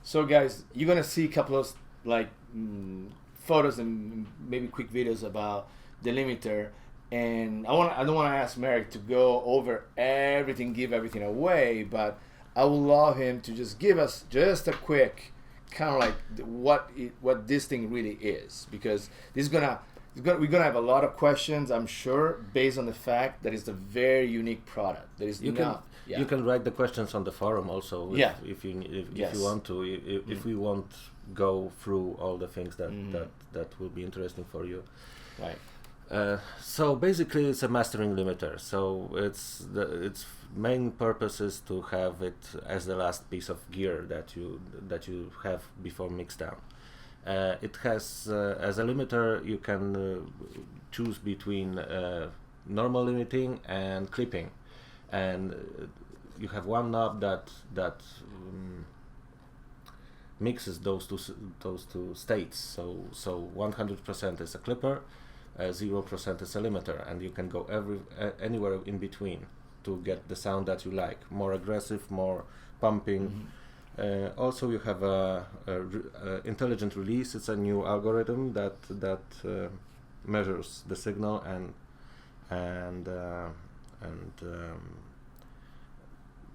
So guys, you're gonna see a couple of like photos and maybe quick videos about the limiter, and I don't want to ask Marek to go over everything, give everything away, but I would love him to just give us just a quick kind of like what this thing really is, because we're gonna have a lot of questions, I'm sure, based on the fact that it's a very unique product. There is you can write the questions on the forum also if you want to. If we won't go through all the things that will be interesting for you. Right. So basically, it's a mastering limiter. So its main purpose is to have it as the last piece of gear that you have before mixdown. It has as a limiter you can choose between normal limiting and clipping, and you have one knob that mixes those two states. So 100% is a clipper, 0% is a limiter, and you can go anywhere in between to get the sound that you like, more aggressive, more pumping. Also, you have a intelligent release. It's a new algorithm that measures the signal and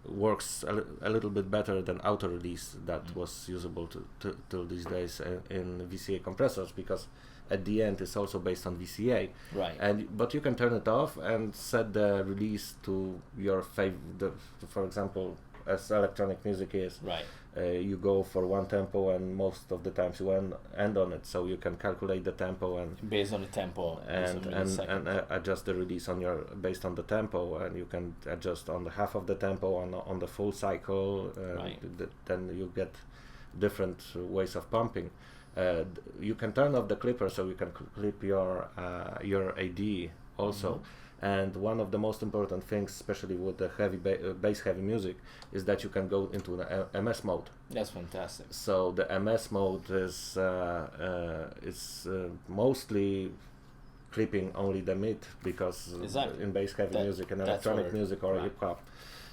works a little bit better than auto release that was usable till these days in VCA compressors, because at the end it's also based on VCA. Right. But you can turn it off and set the release to your favorite. For example, as electronic music is, right. You go for one tempo, and most of the times you end on it, so you can calculate the tempo and based on the tempo and adjust the release based on the tempo, and you can adjust on the half of the tempo on the full cycle. Right. Then you get different ways of pumping. You can turn off the clipper, so you can clip your AD also. And one of the most important things, especially with the heavy bass-heavy music, is that you can go into the MS mode. That's fantastic. So the MS mode is mostly clipping only the mid, because in bass-heavy music and electronic music or hip hop,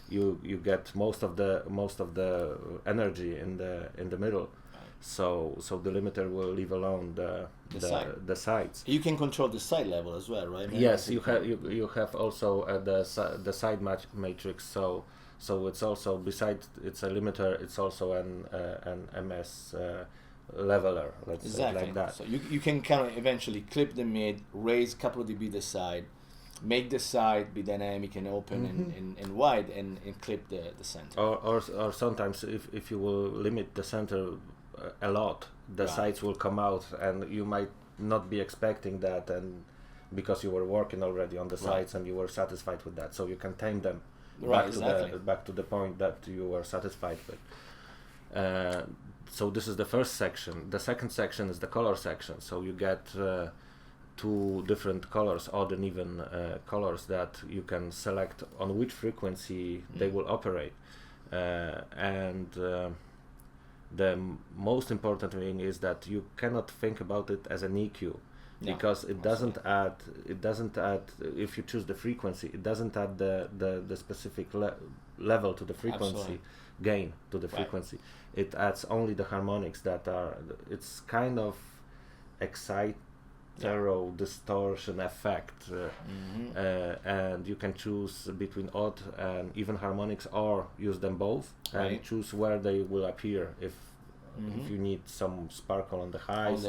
you get most of the energy in the middle. So the limiter will leave alone the sides. You can control the side level as well, right? Yes, you have also the side matrix. So it's also, besides it's a limiter, it's also an MS leveler. Let's say like that. So you can kind of eventually clip the mid, raise a couple of dB the side, make the side be dynamic and open and wide, and clip the center. Or sometimes if you will limit the center a lot, the sides will come out, and you might not be expecting that, and because you were working already on the sides and you were satisfied with that, so you can tame them back to the point that you were satisfied with. So this is the first section. The second section is the color section. So you get two different colors, odd and even colors, that you can select on which frequency they will operate, and the most important thing is that you cannot think about it as an EQ, because it doesn't add if you choose the frequency, it doesn't add the specific level to the frequency, gain to the frequency. It adds only the harmonics that are, it's kind of distortion effect, and you can choose between odd and even harmonics, or use them both and choose where they will appear if you need some sparkle on the highs,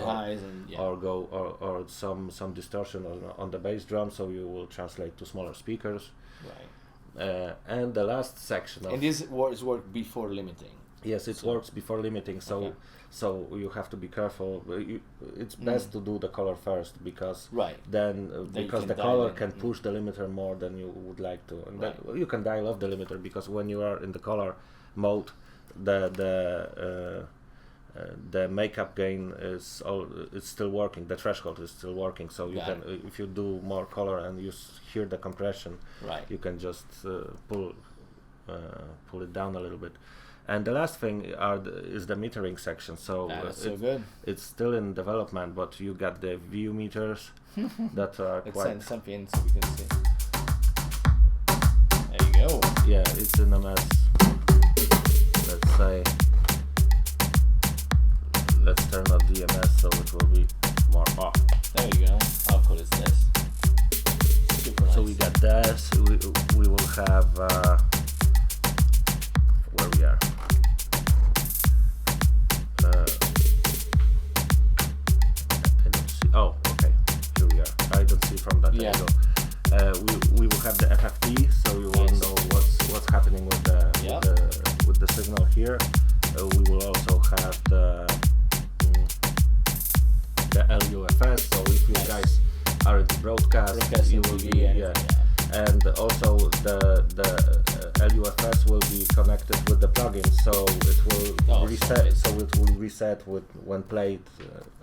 or go or some distortion on the bass drum, so you will translate to smaller speakers. And the last section and this work before limiting. Yes, it works before limiting, so you have to be careful. It's best to do the color first, because then the color can push the limiter more than you would like to, and then you can dial off the limiter, because when you are in the color mode, the makeup gain is still working. The threshold is still working, so you can, if you do more color and you hear the compression, you can just pull it down a little bit. And the last thing is the metering section. So it's still in development, but you got the view meters that are quite... something so we can see. There you go. Yeah, it's in a mess. Let's say let's turn on DMS so it will be more off. There you go. How cool is this? Super nice. So we got this. We will have where we are. I don't see. Oh, okay. Here we are. I don't see from that angle. We will have the FFT, so we will know what's happening with the signal here. We will also have the LUFS. So if you guys are into broadcast, you will be and also the LUFS will be connected with the plugin, so it will reset. So it will reset when played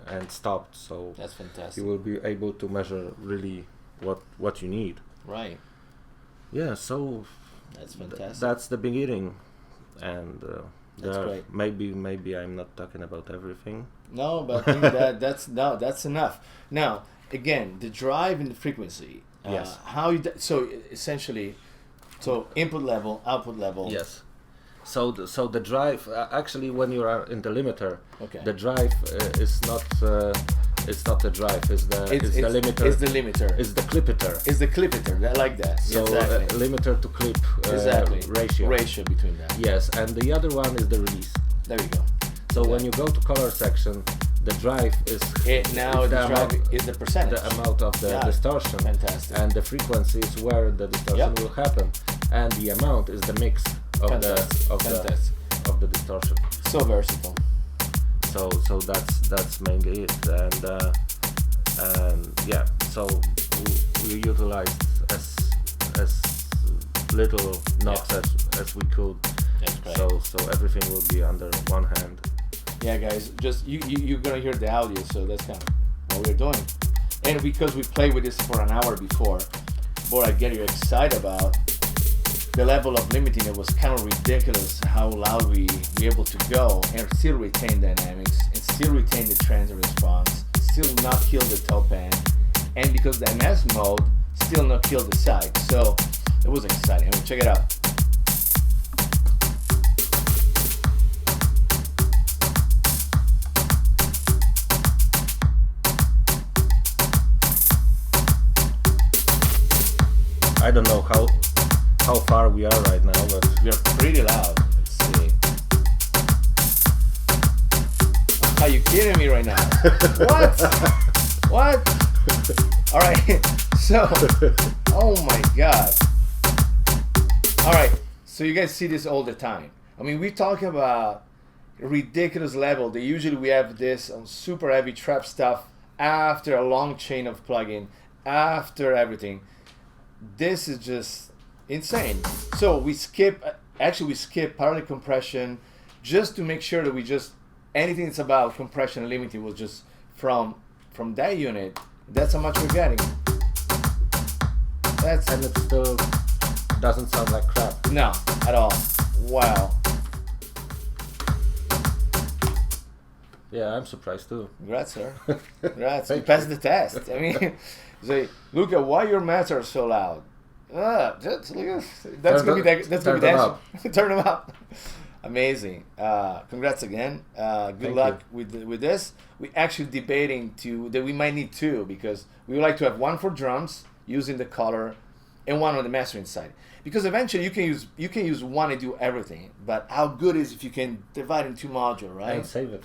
and stopped. So that's fantastic. You will be able to measure really what you need. Right. Yeah. So that's fantastic. That's the beginning, and that's great. Maybe I'm not talking about everything. No, but I think that's enough. Now, again, the drive and the frequency. Yes. So essentially, input level, output level. Yes. So the drive actually, when you are in the limiter, okay, the drive is not. It's not the drive. It's the limiter. It's the limiter. It's the clipiter. It's the clipiter. I like that. So exactly. Limiter to clip ratio between that. Yes, and the other one is the release. There you go. So when you go to color section, the drive is the drive is the percentage, the amount of the distortion. Fantastic. And the frequency is where the distortion will happen, and the amount is the mix of the distortion. So versatile. So that's mainly it, and yeah. So we utilized as little knobs as we could. That's great. So everything will be under one hand. Yeah, guys, just you're gonna hear the audio, so that's kind of what we're doing. And because we played with this for an hour before I get you excited about the level of limiting. It was kind of ridiculous how loud we able to go and still retain dynamics and still retain the transient response, still not kill the top end, and because the MS mode still not kill the side. So it was exciting. We'll check it out. I don't know how far we are right now, but we are pretty loud. Let's see. Are you kidding me right now? What? What? All right. So, oh my God. All right. So you guys see this all the time. I mean, we talk about ridiculous level. Usually we have this on super heavy trap stuff after a long chain of plugin, after everything. This is just insane. So we skip parallel compression just to make sure that anything that's about compression and limiting was just from that unit. That's how much we're getting. And it still doesn't sound like crap. No, at all. Wow. Yeah, I'm surprised too. Congrats, sir. Congrats. You passed the test. I mean, say, Luca, why your mats are so loud? That's gonna be the turn them up. Amazing. Congrats again. Good luck with this. We actually debating that we might need two, because we would like to have one for drums using the color and one on the mastering side. Because eventually you can use one and do everything. But how good is if you can divide in two modules, right? And save it.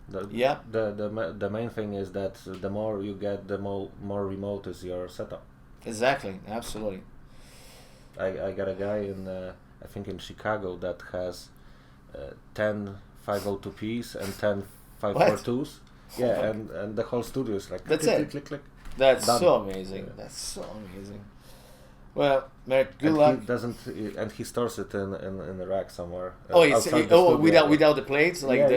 The main thing is that the more you get, the more remote is your setup. Exactly. Absolutely. I got a guy I think in Chicago that has 10 502Ps and 10 542s. Yeah, and the whole studio is like that's click, click, click. That's done. So amazing. Yeah. That's so amazing. Well, Marek, good luck. He stores it in the rack somewhere. Without the plates, like you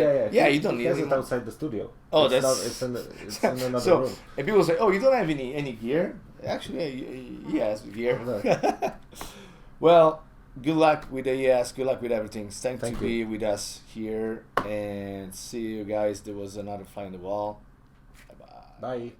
don't need it outside the studio. Oh, it's in another room. And people say, "Oh, you don't have any gear." Actually, he has gear. No. Well, good luck with the good luck with everything. Thanks to be with us here, and see you guys. There was another fly on the wall. Bye. Bye.